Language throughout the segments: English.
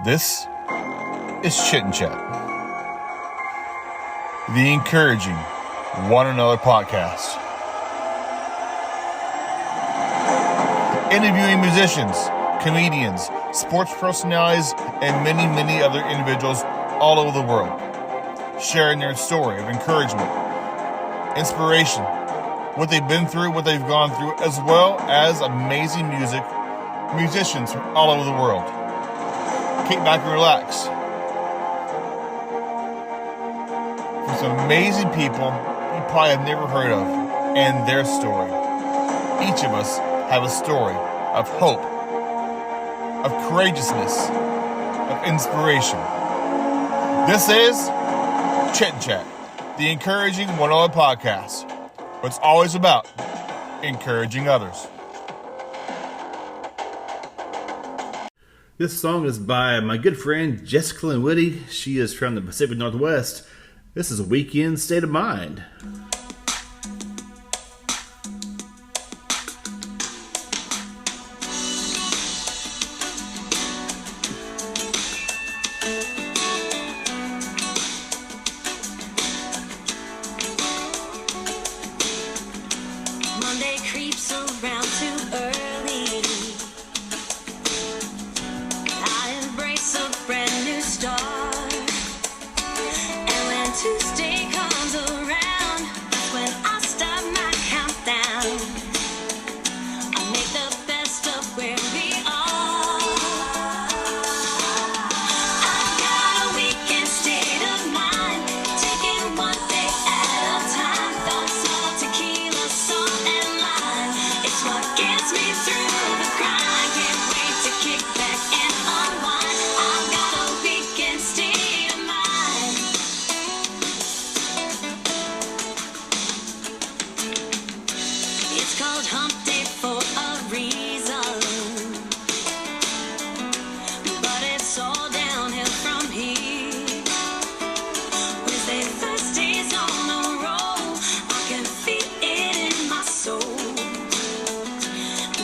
This is Chit and Chat, the encouraging one another podcast. Interviewing musicians, comedians, sports personalities, and many, many other individuals all over the world, sharing their story of encouragement, inspiration, what they've been through, what they've gone through, as well as amazing musicians from all over the world. Kick back and relax. For some amazing people you probably have never heard of and their story. Each of us have a story of hope, of courageousness, of inspiration. This is Chit and Chat, the encouraging one-on-one podcast. It's always about encouraging others. This song is by my good friend Jessica Lynn Whitty. She is from the Pacific Northwest. This is Weekend State of Mind. Monday creeps around too early. I embrace a brand new start. And when Tuesday comes around, that's when I start my countdown. I make the best of where we are. I've got a weekend state of mind, taking one day at a time. Thoughts of tequila, salt, and lime. It's what gets me through the grind. Can't wait to kick back and unwind. I've got a weekend state of mind. It's called Hump Day for a reason, but it's all downhill from here. Wednesday, Thursday's on a roll. I can feel it in my soul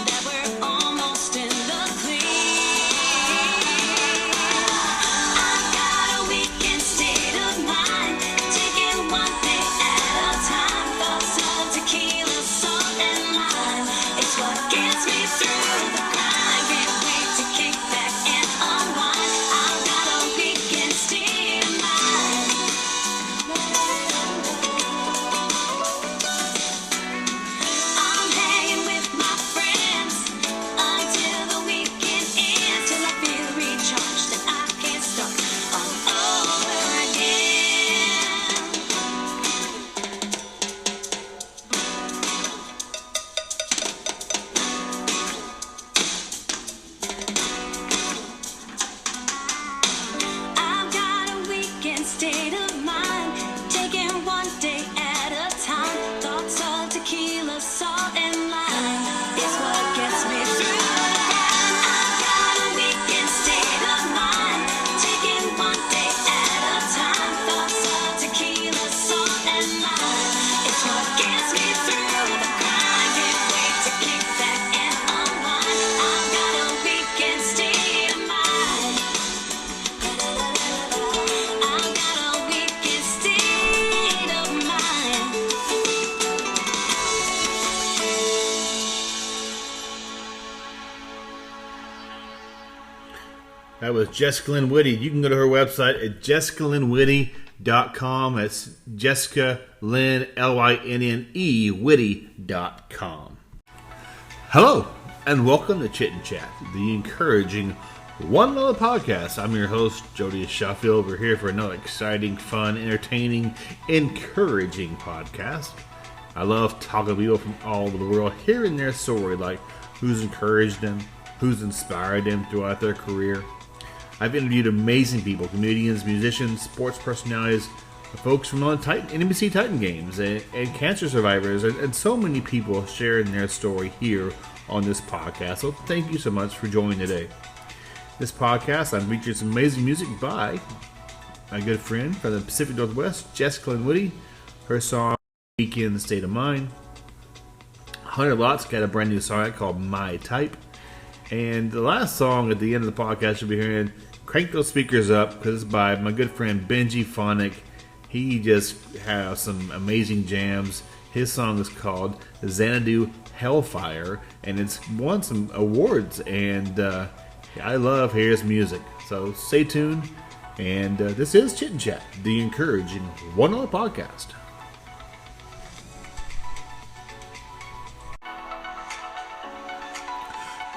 that we're almost in the clear. I've got a weekend state of mind, taking one day at a time. Thoughts of tequila, salt, and lime. It's what gets me through the grind. Can't wait to kick back and unwind. I've got a weekend state of mind. I'm hanging with my friends until the weekend ends, till I feel recharged and I can start all over again. I've got a weekend state of mind, taking one day at a time. Thoughts of tequila, salt, and lime is what gets me through the grind. I've got a weekend state of mind, taking one day at a time. Thoughts of tequila, salt, and lime is what gets me through the grind. Can't wait to kick back and unwind. I've got a weekend state of mind. I've got a weekend state of mind. That was Jessica Lynn Whitty. You can go to her website at jessicalynwhitty.com. That's Jessica Lynn, Lynne, Whitty.com. Hello, and welcome to Chit and Chat, the encouraging one another podcast. I'm your host, Jody Sheffield. We're here for another exciting, fun, entertaining, encouraging podcast. I love talking to people from all over the world, hearing their story, like who's encouraged them, who's inspired them throughout their career. I've interviewed amazing people, comedians, musicians, sports personalities, folks from the NBC Titan games, and cancer survivors, and so many people sharing their story here on this podcast. So thank you so much for joining today. This podcast, I'm featuring some amazing music by my good friend from the Pacific Northwest, Jessica Lynn Whitty. Her song, Weekend State of Mind. Hunter Lott's got a brand new song called My Type. And the last song at the end of the podcast you'll be hearing, crank those speakers up because it's by my good friend Benji Phonic. He just has some amazing jams. His song is called Xanadu Hellfire, and it's won some awards, and I love his music. So stay tuned, and this is Chit and Chat, the encouraging $1 podcast.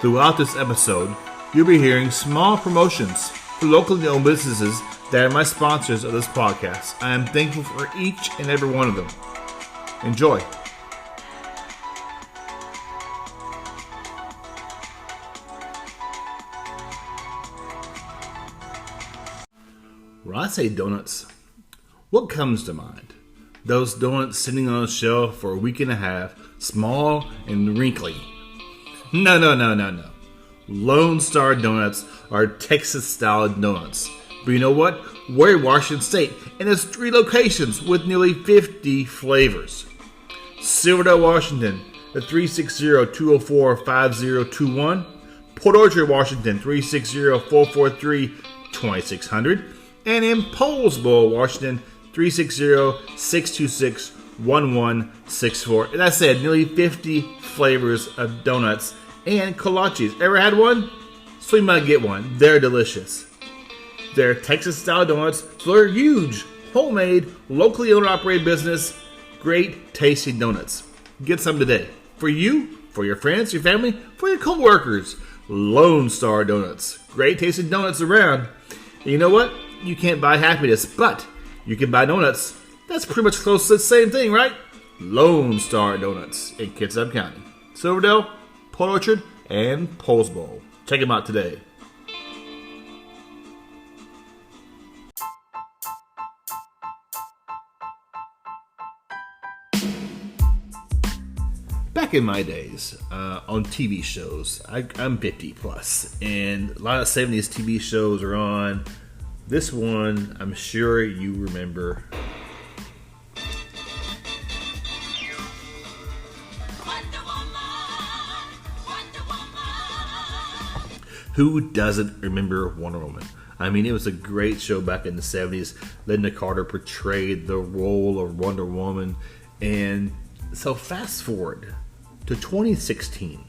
Throughout this episode, you'll be hearing small promotions for locally owned businesses that are my sponsors of this podcast. I am thankful for each and every one of them. Enjoy. When I say donuts, what comes to mind? Those donuts sitting on a shelf for a week and a half, small and wrinkly. No. Lone Star Donuts are Texas-style donuts. But you know what? We're in Washington State, and there's 3 locations with nearly 50 flavors. Silverdale, Washington, at 360-204-5021. Port Orchard, Washington, 360-443-2600. And in Poulsbo, Washington, 360-626-1164. And I said nearly 50 flavors of donuts and kolaches. Ever had one? So you might get one. They're delicious. They're Texas-style donuts, so they're huge, homemade, locally owned and operated business, great tasting donuts. Get some today. For you, for your friends, your family, for your co-workers. Lone Star Donuts. Great tasting donuts around. And you know what? You can't buy happiness, but you can buy donuts. That's pretty much close to the same thing, right? Lone Star Donuts in Kitsap County. Silverdale, Port Orchard, and Poulsbo. Check them out today. Back in my days, on TV shows, I'm 50 plus, and a lot of 70s TV shows are on. This one, I'm sure you remember. Who doesn't remember Wonder Woman? I mean, it was a great show back in the 70s. Linda Carter portrayed the role of Wonder Woman. And so fast forward to 2016,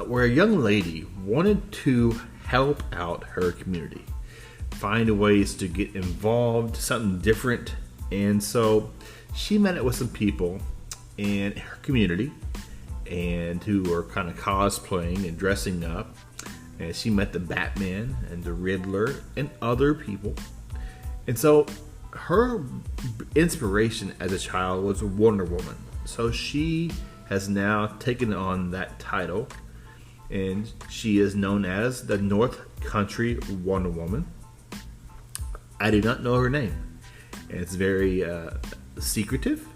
where a young lady wanted to help out her community, find ways to get involved, something different. And so she met up with some people in her community and who were kind of cosplaying and dressing up. And she met the Batman and the Riddler and other people. And so her inspiration as a child was Wonder Woman. So she has now taken on that title, and she is known as the North Country Wonder Woman. I do not know her name, and it's very secretive.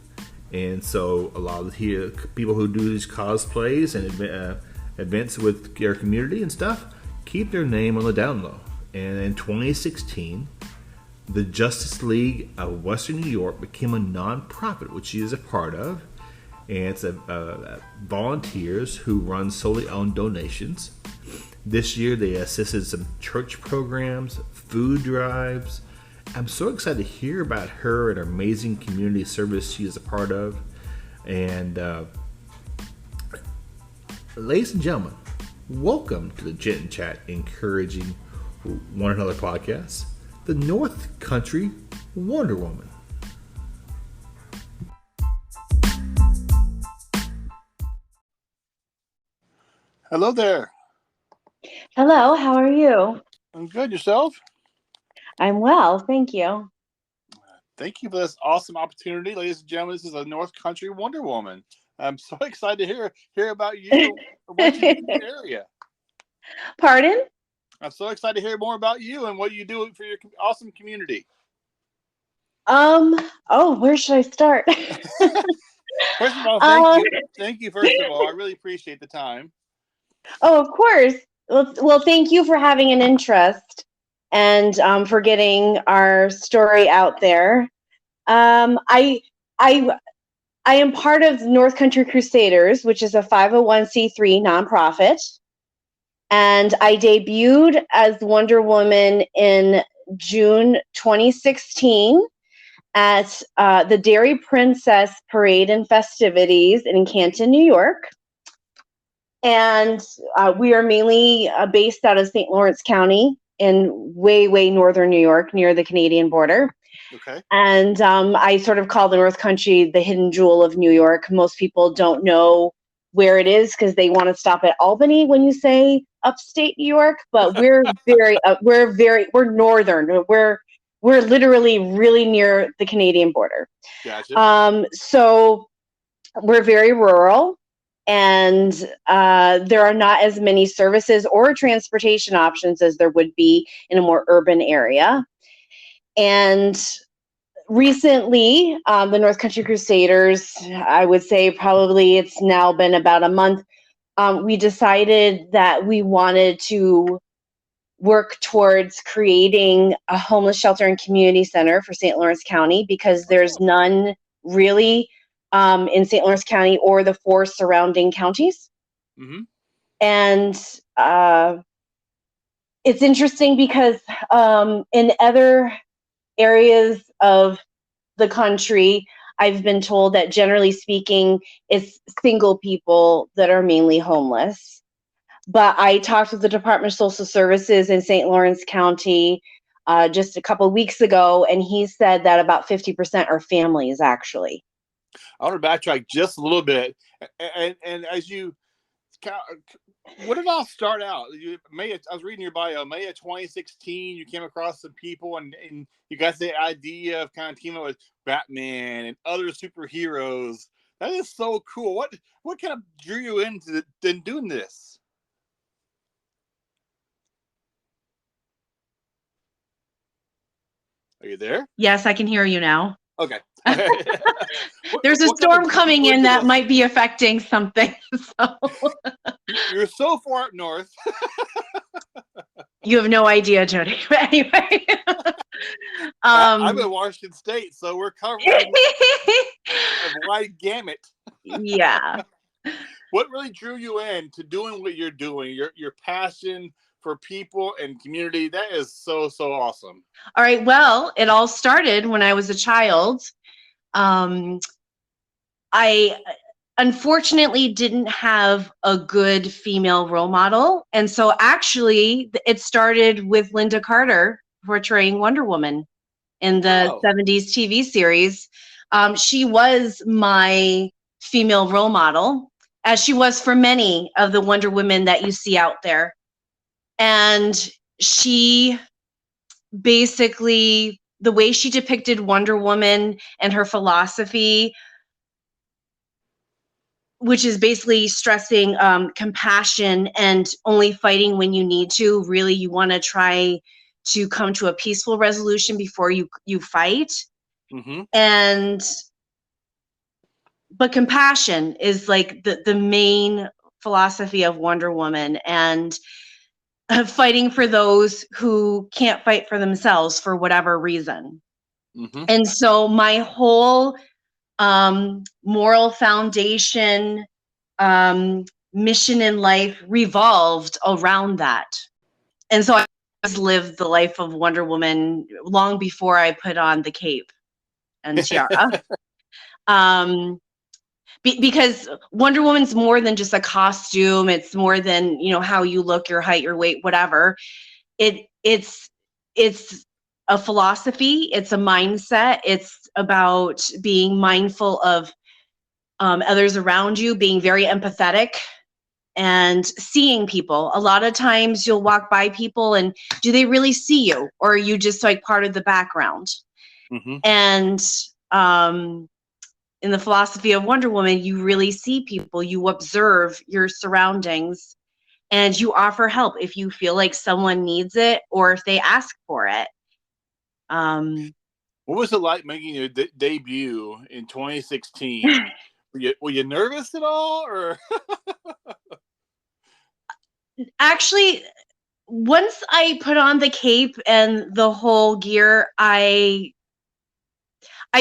And so a lot of the people who do these cosplays and events with their community and stuff keep their name on the down low. And in 2016, the Justice League of Western New York became a non-profit, which she is a part of. And it's volunteers who run solely on donations. This year, they assisted some church programs, food drives. I'm so excited to hear about her and her amazing community service she is a part of. And ladies and gentlemen, welcome to the Chit and Chat Encouraging One Another podcast, the North Country Wonder Woman. Hello there. Hello, how are you? I'm good. Yourself? I'm well, thank you. Thank you for this awesome opportunity, ladies and gentlemen. This is a North Country Wonder Woman. I'm so excited to hear about you and what you do in the area. Pardon? I'm so excited to hear more about you and what you do for your awesome community. Where should I start? First of all, thank you. Thank you, first of all. I really appreciate the time. Oh, of course. Well, thank you for having an interest and for getting our story out there. I am part of the North Country Crusaders, which is a 501c3 nonprofit. And I debuted as Wonder Woman in June 2016 at the Dairy Princess Parade and Festivities in Canton, New York. And we are mainly based out of St. Lawrence County in way, way northern New York, near the Canadian border. Okay. And I sort of call the North Country the hidden jewel of New York. Most people don't know where it is because they want to stop at Albany when you say upstate New York. But we're we're northern. We're literally really near the Canadian border. Gotcha. So we're very rural, and there are not as many services or transportation options as there would be in a more urban area. And recently, the North Country Crusaders, I would say probably it's now been about a month, we decided that we wanted to work towards creating a homeless shelter and community center for St. Lawrence County, because there's none really in St. Lawrence County or the 4 surrounding counties. Mm-hmm. And it's interesting because in other areas of the country, I've been told that generally speaking, it's single people that are mainly homeless. But I talked with the Department of Social Services in St. Lawrence County just a couple of weeks ago, and he said that about 50% are families, actually. I want to backtrack just a little bit, and as you, what did it all start out? I was reading your bio. May of 2016, you came across some people, and you got the idea of kind of teaming up with Batman and other superheroes. That is so cool. What kind of drew you into doing this? Are you there? Yes, I can hear you now. Okay. There's a storm coming in that might be affecting something. So. You're so far up north. You have no idea, Jody. Anyway. I'm in Washington State, so we're covering a wide gamut. Yeah. What really drew you in to doing what you're doing? Your passion for people and community, that is so awesome. All right. Well, it all started when I was a child. I unfortunately didn't have a good female role model. And so actually it started with Linda Carter portraying Wonder Woman in the 70s TV series. She was my female role model, as she was for many of the Wonder Women that you see out there. And she basically, the way she depicted Wonder Woman and her philosophy, which is basically stressing compassion and only fighting when you need to. Really, you want to try to come to a peaceful resolution before you fight. Mm-hmm. But compassion is like the main philosophy of Wonder Woman, and fighting for those who can't fight for themselves for whatever reason. Mm-hmm. And so my whole moral foundation, mission in life revolved around that. And so I lived the life of Wonder Woman long before I put on the cape and tiara. Because Wonder Woman's more than just a costume. It's more than, how you look, your height, your weight, whatever. It's a philosophy. It's a mindset. It's about being mindful of others around you, being very empathetic and seeing people. A lot of times you'll walk by people and do they really see you? Or are you just like part of the background? Mm-hmm. And in the philosophy of Wonder Woman, you really see people, you observe your surroundings, and you offer help if you feel like someone needs it or if they ask for it. What was it like making your debut in 2016? Were you nervous at all, or? Actually, once I put on the cape and the whole gear, I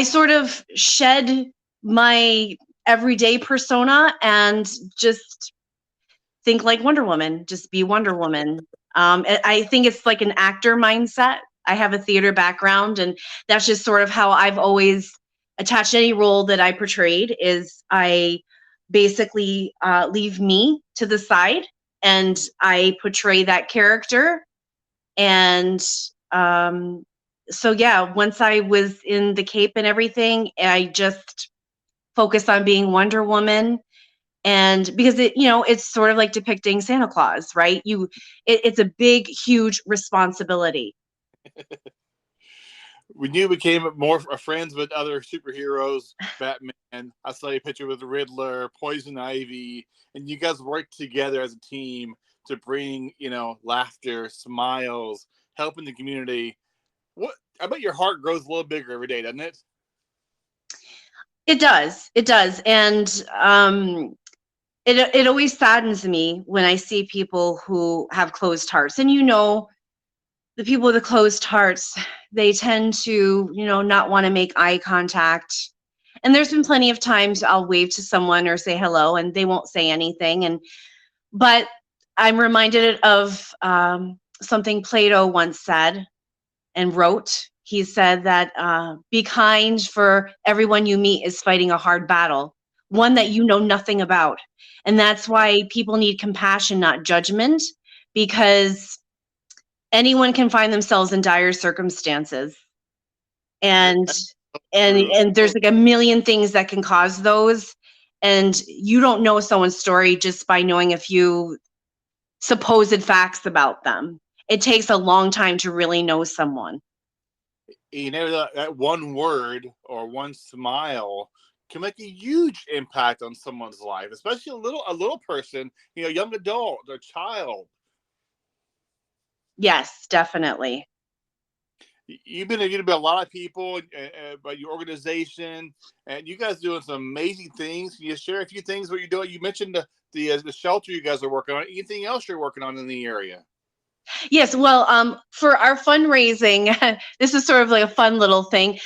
sort of shed my everyday persona and just think like Wonder Woman, just be Wonder Woman. I think it's like an actor mindset. I have a theater background, and that's just sort of how I've always attached any role that I portrayed. Is I basically leave me to the side, and I portray that character. And so yeah, once I was in the cape and everything, I just focused on being Wonder Woman. And because it's sort of like depicting Santa Claus, right? It's a big, huge responsibility. When you became more friends with other superheroes, Batman, I saw a picture with the Riddler, Poison Ivy, and you guys worked together as a team to bring, laughter, smiles, helping the community. I bet your heart grows a little bigger every day, doesn't it? It does. It does. And it always saddens me when I see people who have closed hearts. And the people with the closed hearts, they tend to, not want to make eye contact. And there's been plenty of times I'll wave to someone or say hello and they won't say anything. But I'm reminded of something Plato once said and wrote. He said that be kind, for everyone you meet is fighting a hard battle, one that you know nothing about. And that's why people need compassion, not judgment, because anyone can find themselves in dire circumstances. And there's like a million things that can cause those. And you don't know someone's story just by knowing a few supposed facts about them. It takes a long time to really know someone. That one word or one smile can make a huge impact on someone's life, especially a little person, young adult or child. Yes, definitely. You've interviewed about a lot of people, about your organization, and you guys doing some amazing things. Can you share a few things what you're doing? You mentioned the shelter you guys are working on. Anything else you're working on in the area? Yes, well, for our fundraising, this is sort of like a fun little thing.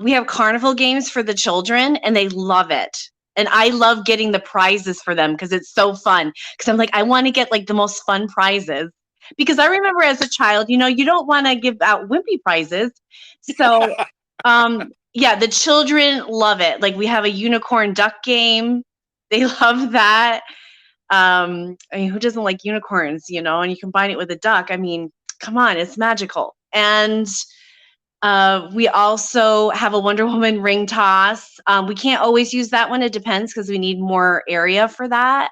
We have carnival games for the children, and they love it. And I love getting the prizes for them because it's so fun. Because I'm like, I want to get like the most fun prizes. Because I remember as a child, you don't want to give out wimpy prizes. So, yeah, the children love it. Like we have a unicorn duck game. They love that. I mean, who doesn't like unicorns, and you combine it with a duck. I mean, come on, it's magical. And we also have a Wonder Woman ring toss. We can't always use that one. It depends because we need more area for that.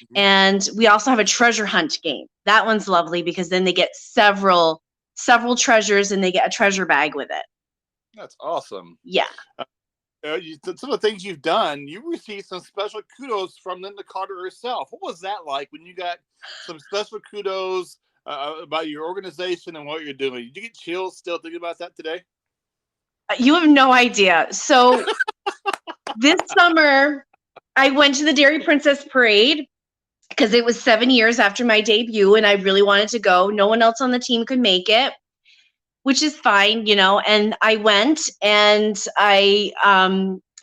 Mm-hmm. And we also have a treasure hunt game. That one's lovely because then they get several treasures and they get a treasure bag with it. That's awesome. Yeah. Some of the things you've done, you received some special kudos from Linda Carter herself. What was that like when you got some special kudos about your organization and what you're doing? Did you get chills still thinking about that today? You have no idea. So this summer, I went to the Dairy Princess Parade because it was 7 years after my debut and I really wanted to go. No one else on the team could make it, which is fine, and I went and I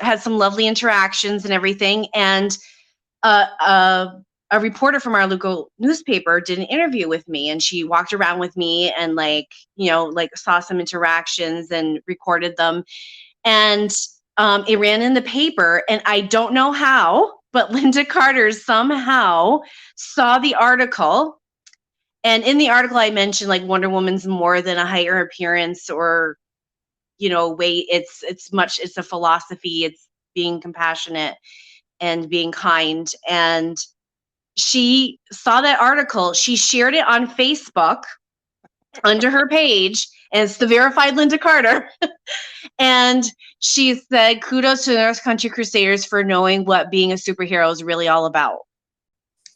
had some lovely interactions and everything. And a reporter from our local newspaper did an interview with me and she walked around with me and saw some interactions and recorded them. And it ran in the paper and I don't know how, but Linda Carter somehow saw the article. And in the article, I mentioned like Wonder Woman's more than a height or appearance or, weight. It's a philosophy. It's being compassionate and being kind. And she saw that article. She shared it on Facebook under her page. And it's the verified Linda Carter. And she said, kudos to the North Country Crusaders for knowing what being a superhero is really all about.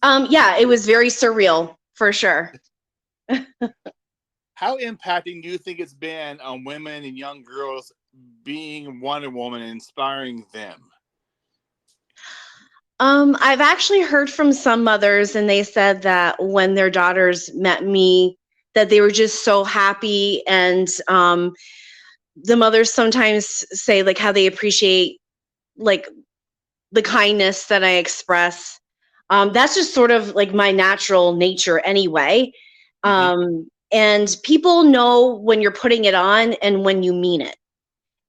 Yeah, it was very surreal. For sure. How impacting do you think it's been on women and young girls being Wonder Woman and inspiring them? I've actually heard from some mothers and they said that when their daughters met me, that they were just so happy. And the mothers sometimes say like how they appreciate like the kindness that I express. That's just sort of like my natural nature anyway. And people know when you're putting it on and when you mean it.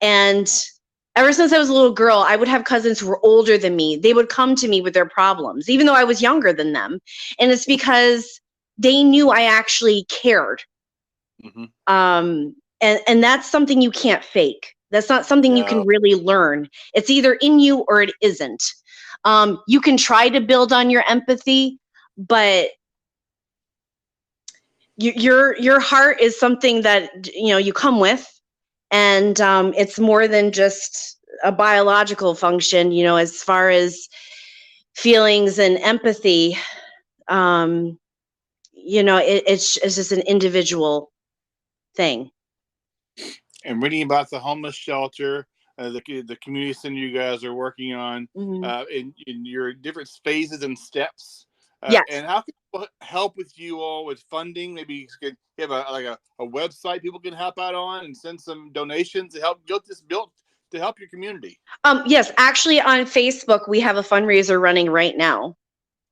And ever since I was a little girl, I would have cousins who were older than me. They would come to me with their problems, even though I was younger than them. And it's because they knew I actually cared. And that's something you can't fake. That's not something you can really learn. It's either in you or it isn't. You can try to build on your empathy, but your heart is something that, you know, you come with, and it's more than just a biological function, you know, as far as feelings and empathy. You know, it's just an individual thing. And reading about the homeless shelter, the community center you guys are working on, in your different phases and steps. Yes. And how can people help with you all with funding? Maybe you could have a website people can help out on and send some donations to help get this built to help your community. Yes, actually on Facebook, we have a fundraiser running right now.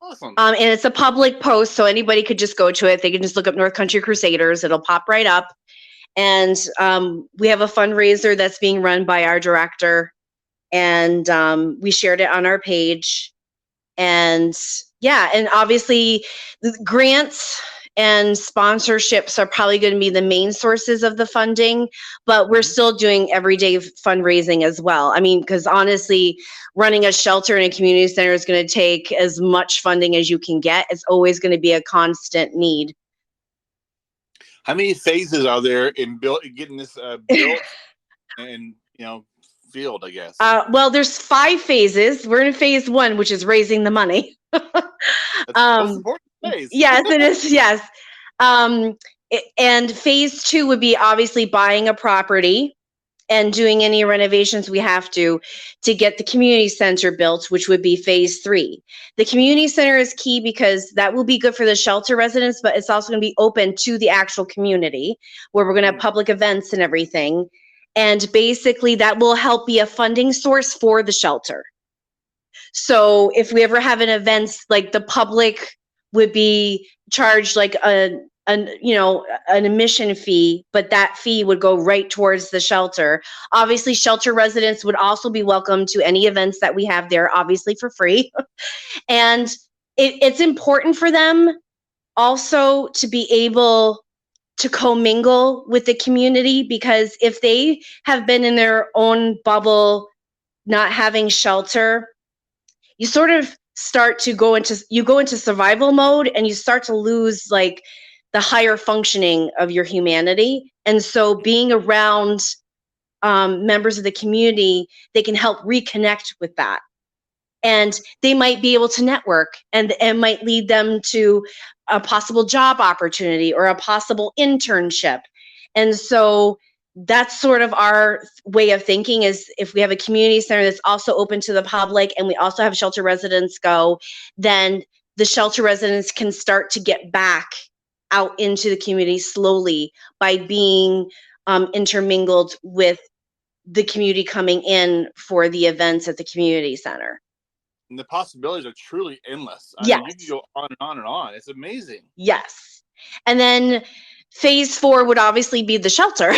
Awesome. And it's a public post, so anybody could just go to it. They can just look up North Country Crusaders. It'll pop right up. And we have a fundraiser that's being run by our director. And we shared it on our page. And yeah, and obviously grants and sponsorships are probably going to be the main sources of the funding, but we're still doing everyday fundraising as well. I mean, because honestly, running a shelter in a community center is going to take as much funding as you can get. It's always going to be a constant need. How many phases are there in getting this built and, you know, field, I guess? Well, there's 5 phases. We're in phase 1, which is raising the money. That's the most important phase. Yes, it is. Yes. And phase 2 would be obviously buying a property and doing any renovations we have to get the community center built, which would be phase 3. The community center is key because that will be good for the shelter residents, but it's also going to be open to the actual community where we're going to have public events and everything. And basically that will help be a funding source for the shelter. So if we ever have an event, like the public would be charged like an admission fee, but that fee would go right towards the shelter. Obviously, shelter residents would also be welcome to any events that we have there, obviously for free. And it's important for them also to be able to commingle with the community, because if they have been in their own bubble, not having shelter, you sort of start to go into survival mode, and you start to lose like the higher functioning of your humanity. And so being around members of the community, they can help reconnect with that. And they might be able to network, and might lead them to a possible job opportunity or a possible internship. And so that's sort of our way of thinking, is if we have a community center that's also open to the public and we also have shelter residents go, then the shelter residents can start to get back out into the community slowly by being intermingled with the community coming in for the events at the community center. And the possibilities are truly endless. I Yes. mean, you can go on and on and on. It's amazing. Yes. And then phase 4 would obviously be the shelter.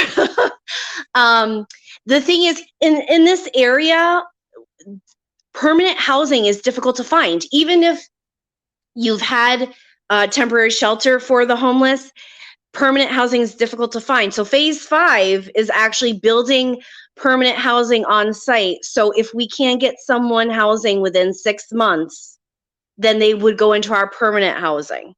The thing is, in this area, permanent housing is difficult to find. Even if you've had temporary shelter for the homeless, permanent housing is difficult to find. So phase 5 is actually building permanent housing on site. So if we can get someone housing within 6 months, then they would go into our permanent housing.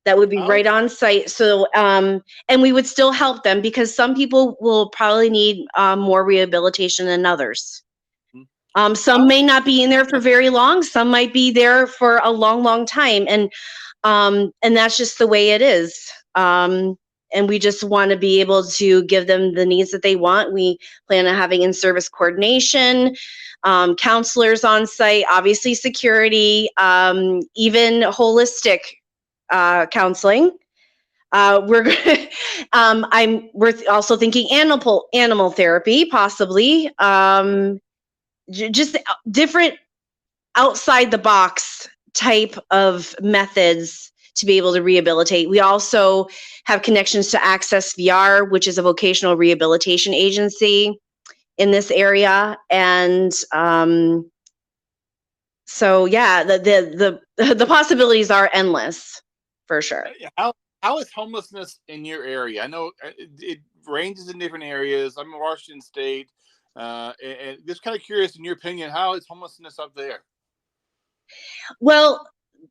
That would be right on site. So, and we would still help them, because some people will probably need more rehabilitation than others. Some may not be in there for very long. Some might be there for a long, long time. And that's just the way it is. And we just want to be able to give them the needs that they want. We plan on having in-service coordination, counselors on site, obviously security, even holistic counseling. We're also thinking animal therapy, possibly. Just different outside the box type of methods to be able to rehabilitate. We also have connections to Access VR, which is a vocational rehabilitation agency in this area. And so, yeah, the possibilities are endless, for sure. How is homelessness in your area? I know it ranges in different areas. I'm in Washington State, and just kind of curious, in your opinion, how is homelessness up there? Well,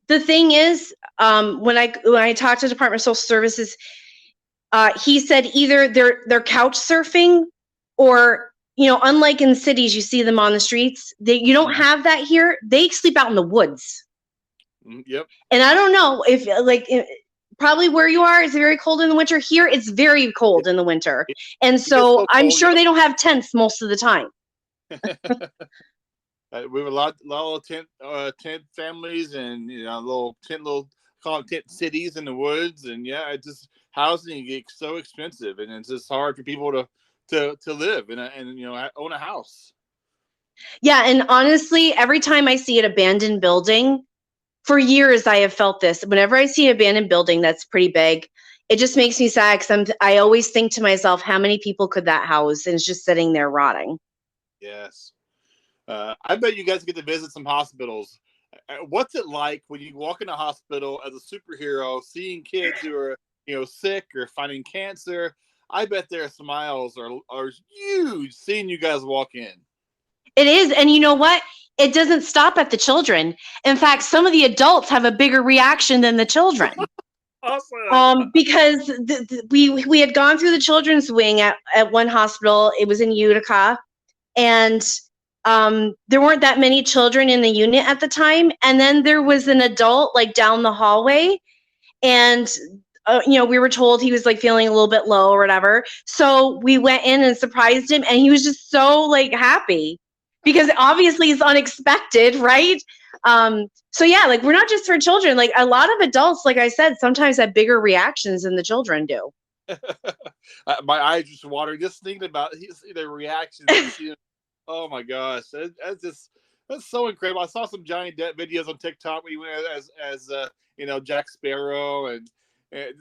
the thing is, when I talked to Department of Social Services, he said either they're couch surfing, or unlike in cities, you see them on the streets. You don't have that here. They sleep out in the woods. Yep. And I don't know if probably where you are is very cold in the winter. Here it's very cold in the winter, and so I'm sure they don't have tents most of the time. We have a lot of tent families, and little call them tent cities in the woods, and it's just housing gets so expensive, and it's just hard for people to live and own a house. Yeah, and honestly, every time I see an abandoned building, for years I have felt this. Whenever I see an abandoned building that's pretty big, it just makes me sad, because I always think to myself, how many people could that house? And it's just sitting there rotting. Yes. I bet you guys get to visit some hospitals. What's it like when you walk in a hospital as a superhero, seeing kids who are sick or fighting cancer? I bet their smiles are huge seeing you guys walk in. It is, and you know what? It doesn't stop at the children. In fact, some of the adults have a bigger reaction than the children. Awesome. Because we had gone through the children's wing at one hospital. It was in Utica, and there weren't that many children in the unit at the time. And then there was an adult down the hallway, and we were told he was feeling a little bit low or whatever. So we went in and surprised him, and he was just so happy, because obviously it's unexpected, right? So yeah, we're not just for children. A lot of adults, like I said, sometimes have bigger reactions than the children do. My eyes just watering just thinking about their reactions. Oh my gosh, that's so incredible. I saw some Johnny Depp videos on TikTok when he went as Jack Sparrow, and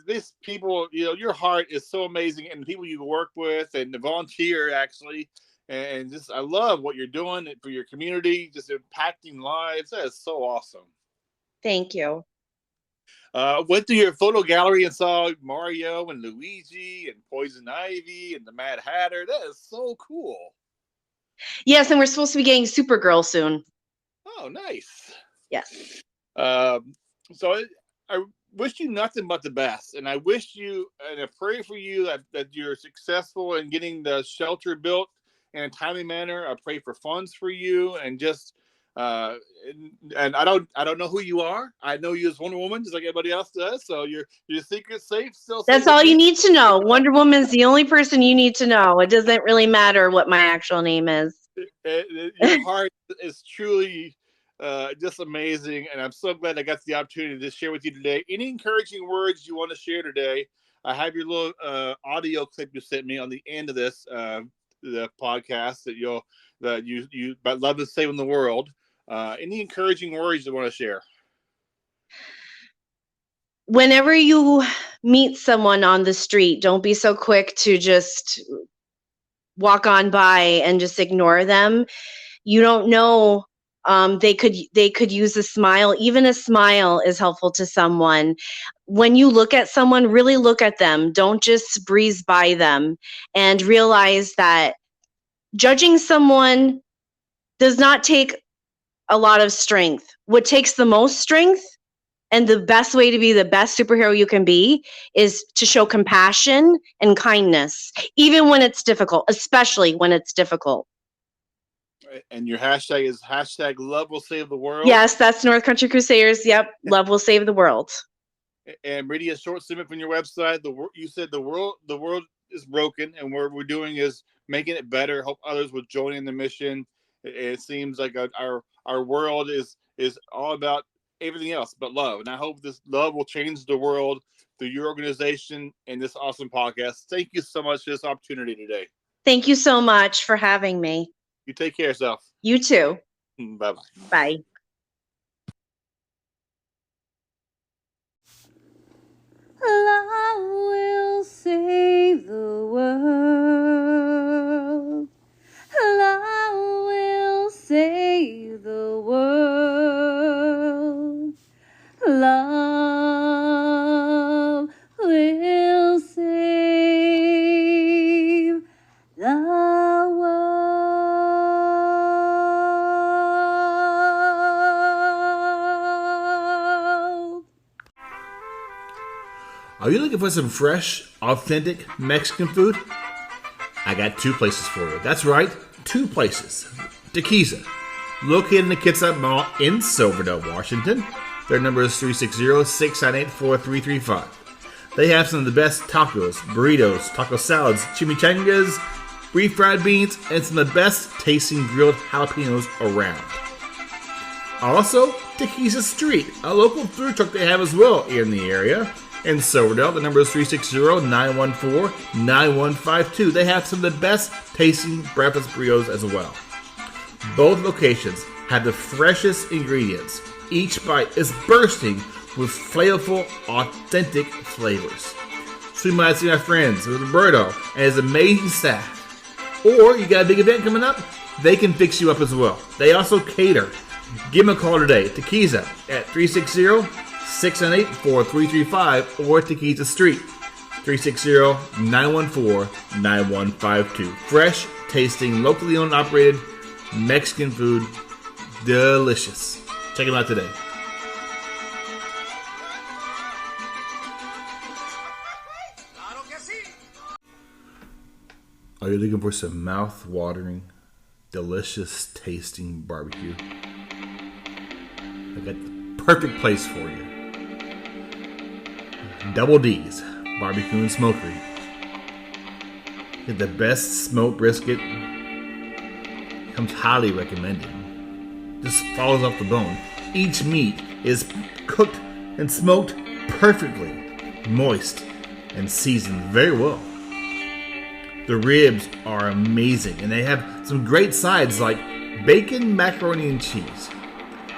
these people, your heart is so amazing, and the people you work with and the volunteer actually, and just I love what you're doing for your community, just impacting lives. That is so awesome. Thank you. Went to your photo gallery and saw Mario and Luigi and Poison Ivy and the Mad Hatter. That is so cool. Yes, and we're supposed to be getting Supergirl soon. Oh, nice. Yes. So I wish you nothing but the best, and I wish you, and I pray for you that you're successful in getting the shelter built in a timely manner. I pray for funds for you, and just and I don't know who you are. I know you as Wonder Woman, just like everybody else does. So your secret's safe. That's all you need to know. Wonder Woman's the only person you need to know. It doesn't really matter what my actual name is. Your heart is truly just amazing, and I'm so glad I got the opportunity to share with you today. Any encouraging words you want to share today? I have your little audio clip you sent me on the end of this the podcast that you about love and saving the world. Any encouraging words you want to share? Whenever you meet someone on the street, don't be so quick to just walk on by and just ignore them. You don't know. They could use a smile. Even a smile is helpful to someone. When you look at someone, really look at them. Don't just breeze by them, and realize that judging someone does not take a lot of strength. What takes the most strength, and the best way to be the best superhero you can be, is to show compassion and kindness, even when it's difficult, especially when it's difficult. And your hashtag is #Love Will Save the World. Yes, that's North Country Crusaders. Yep, Love Will Save the World. And reading a short snippet from your website, you said the world is broken, and what we're doing is making it better. Hope others will join in the mission. It seems like our world is all about everything else but love, and I hope this love will change the world through your organization and this awesome podcast. Thank you so much for this opportunity today. Thank you so much for having me. You take care of yourself. You too. Bye-bye. Bye. love will save the world. Are you looking for some fresh, authentic Mexican food? I got two places for you. That's right, two places. Taquiza, located in the Kitsap Mall in Silverdale, Washington. Their number is 360-698-4335. They have some of the best tacos, burritos, taco salads, chimichangas, refried beans, and some of the best tasting grilled jalapenos around. Also, Taquiza Street, a local food truck they have as well in the area. In Silverdale, the number is 360-914-9152. They have some of the best tasting breakfast burritos as well. Both locations have the freshest ingredients. Each bite is bursting with flavorful, authentic flavors. So you might see my friends with Roberto and his amazing staff. Or you got a big event coming up, they can fix you up as well. They also cater. Give them a call today, Taquiza, at 360-698-4335 or Taquiza Street, 360-914-9152. Fresh, tasting, locally owned and operated Mexican food. Delicious. Check them out today. Are you looking for some mouth-watering, delicious tasting barbecue? I got the perfect place for you. Double D's Barbecue and Smokery. Get the best smoked brisket. Comes highly recommended. Just falls off the bone. Each meat is cooked and smoked perfectly, moist and seasoned very well. The ribs are amazing, and they have some great sides like bacon, macaroni and cheese,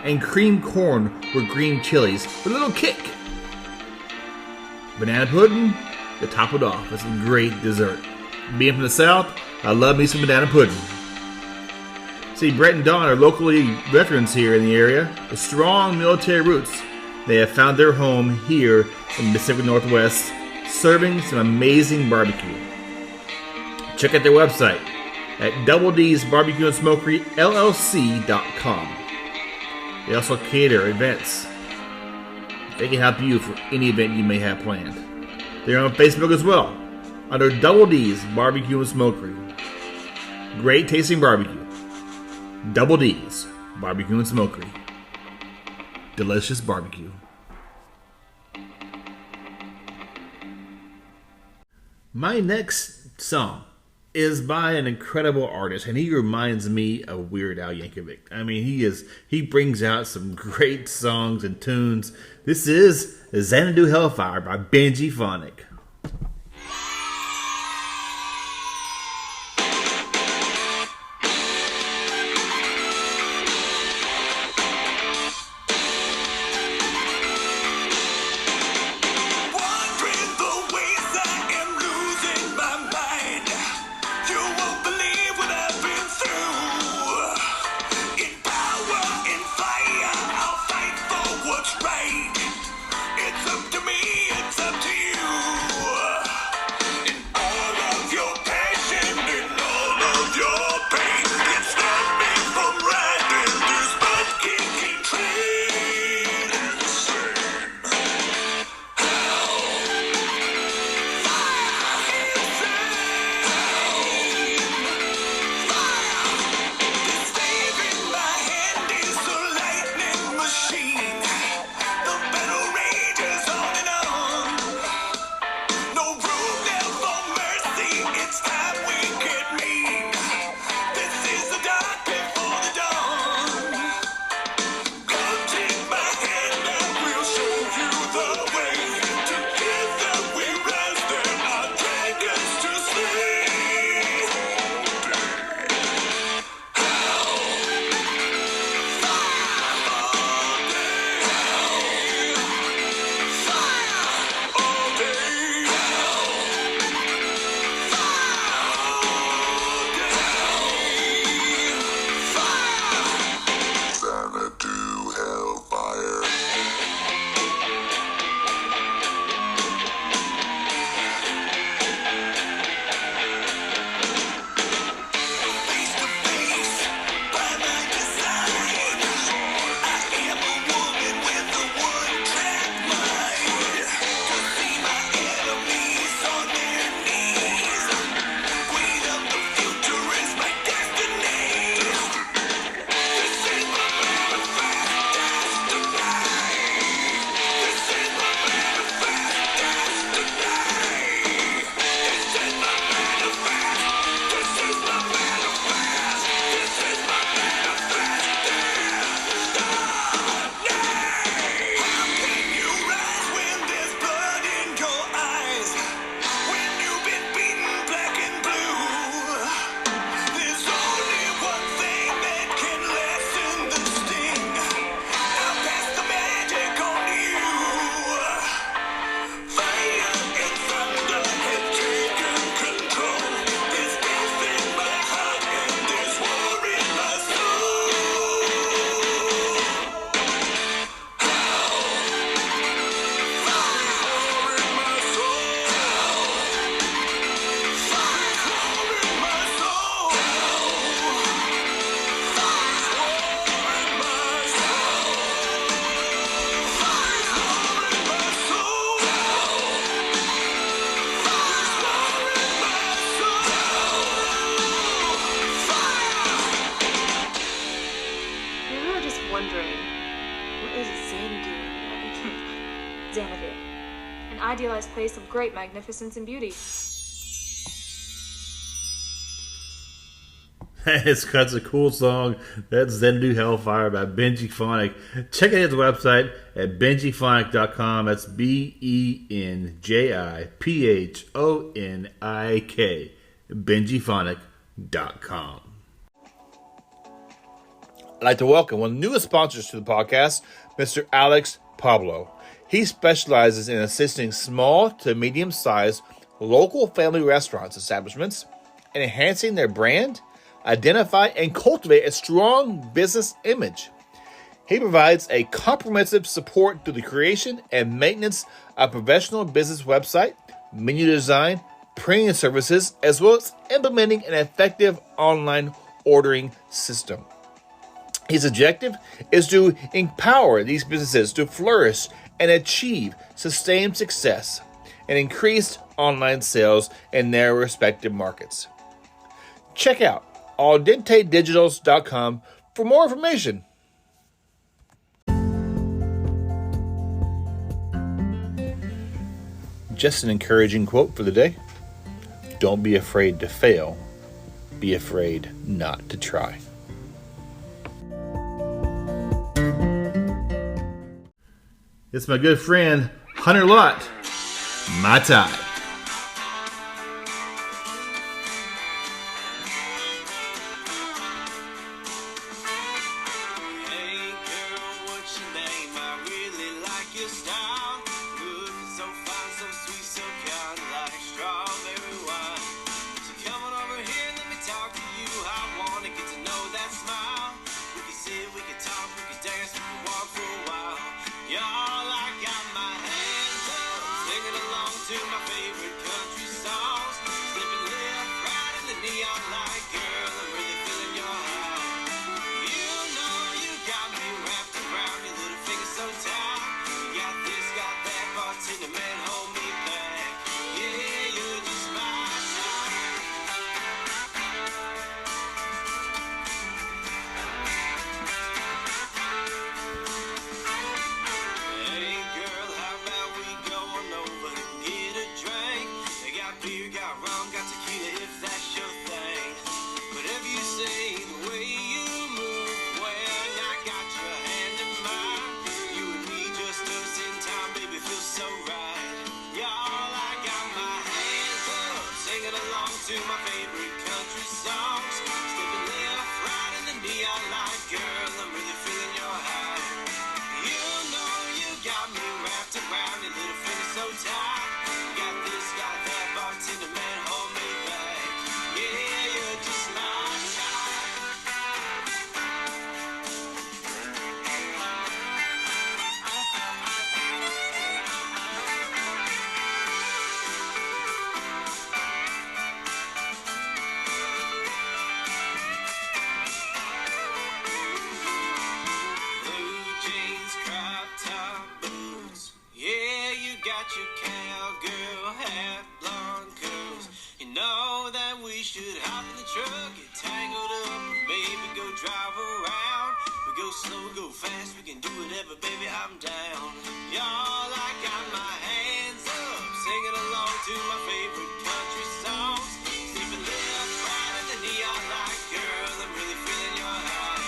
and cream corn with green chilies with a little kick. Banana pudding to top it off. That's a great dessert. Being from the South, I love me some banana pudding. See, Brett and Dawn are locally veterans here in the area with strong military roots. They have found their home here in the Pacific Northwest, serving some amazing barbecue. Check out their website at Double D's Barbecue and Smokery LLC.com. They also cater events. They can help you for any event you may have planned. They're on Facebook as well under Double D's Barbecue and Smokery. Great tasting barbecue. Double D's Barbecue and Smokery. Delicious barbecue. My next song is by an incredible artist, and he reminds me of Weird Al Yankovic. I mean, he brings out some great songs and tunes. This is Xanadu Hellfire by Benji Phonic. Wandering the ways, I am losing my mind. You won't believe what I've been through. In power, in fire, I'll fight for what's right. It's up to me, it's up to you. Xanadu, an idealized place of great magnificence and beauty. That's a cool song. That's Xanadu Hellfire by Benji Phonic. Check out his website at benjiphonic.com. That's BenjiPhonik. benjiphonic.com. I'd like to welcome one of the newest sponsors to the podcast, Mr. Alex Pablo. He specializes in assisting small to medium-sized local family restaurants establishments in enhancing their brand, identify, and cultivate a strong business image. He provides a comprehensive support through the creation and maintenance of a professional business website, menu design, printing services, as well as implementing an effective online ordering system. His objective is to empower these businesses to flourish and achieve sustained success and increased online sales in their respective markets. Check out aldentedigitals.com for more information. Just an encouraging quote for the day. Don't be afraid to fail. Be afraid not to try. It's my good friend, Hunter Lott. My time. Hey girl, what's your name? I really like your style. Looking so fine, so sweet, so kind, like strawberry wine. So come on over here, let me talk to you. I wanna get to know that smile. We can sit, we can talk, we can dance, we can walk for a while. Y'all, I got my hands up, singing along to my favorite country songs. Flipping left, right in the neon light, girl, I'm really feeling your high. You know you got me wrapped around your little finger so tight. You got this, got that, bartender man, hold me back. Yeah, you're just my type. Hey girl, how about we go on over and get a drink? They got beer, got rum, got tequila if that's your thing. Whatever you say, the way you move when I got your hand in mine. You and me just us in time, baby, feels so right. Y'all, I got my hands up, singing along to my favorite country songs. Stepping left, right in the neon light, girl, I'm really feeling your high. You know you got me wrapped around your little finger so tight. Got this, got that, bartender man, hold me back. Yeah, you're just my type. Blue jeans, crop top boots. Yeah, you got your cowgirl hat, blonde curls. You know that we should hop in the truck, get tangled up, and maybe go drive around. We go slow, go fast, we can do whatever, baby, I'm down. Y'all, I got my hands up, singing along to my favorite country songs. Sleeping left, right in the neon light, girl, I'm really feeling your high.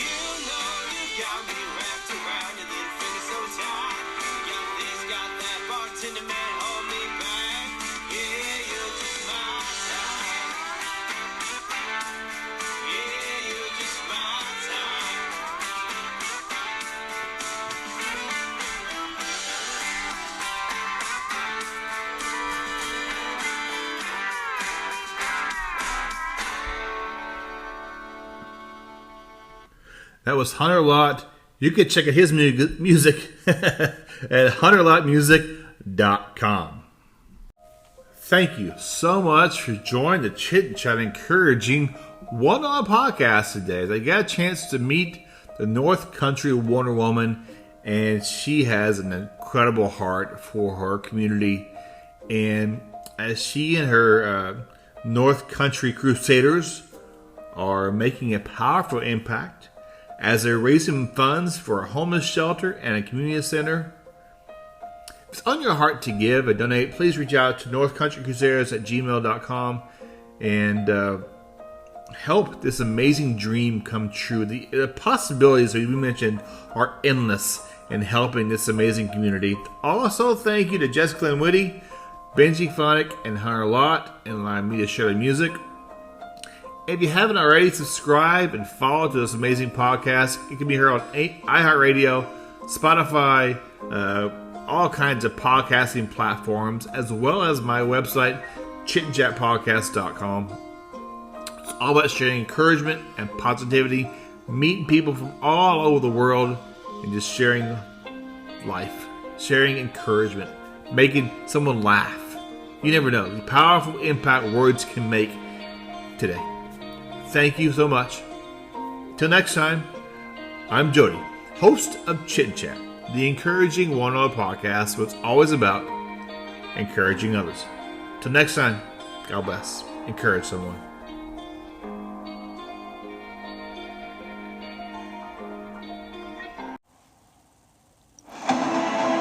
You know you got me wrapped around your little finger so tight. You got this, got that, bartender man, hold me back. Yeah, you're just my type. Yeah, you're just my type. That was Hunter Lott. You can check out his music at hunterlottmusic.com. Thank you so much for joining the Chit and Chat encouraging one-on podcast today. I got a chance to meet the North Country Wonder Woman, and she has an incredible heart for her community. And as she and her North Country Crusaders are making a powerful impact, as they're raising funds for a homeless shelter and a community center, it's on your heart to give and donate, please reach out to northcountrycrusaders@gmail.com and help this amazing dream come true. The possibilities that we mentioned are endless in helping this amazing community. Also, thank you to Jessica and Whitty, Benji Phonic, and Hunter Lott, and allowing me to share the music. If you haven't already, subscribe and follow to this amazing podcast. It can be heard on iHeartRadio, Spotify, all kinds of podcasting platforms, as well as my website, chitandchatpodcast.com. It's all about sharing encouragement and positivity, meeting people from all over the world, and just sharing life, sharing encouragement, making someone laugh. You never know the powerful impact words can make today. Thank you so much. Till next time, I'm Jody, host of Chit and Chat, the encouraging one on a podcast, what's always about encouraging others. Till next time, God bless. Encourage someone.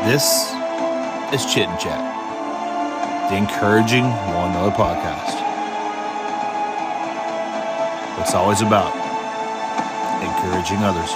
This is Chit and Chat, the encouraging one another podcast. It's always about encouraging others.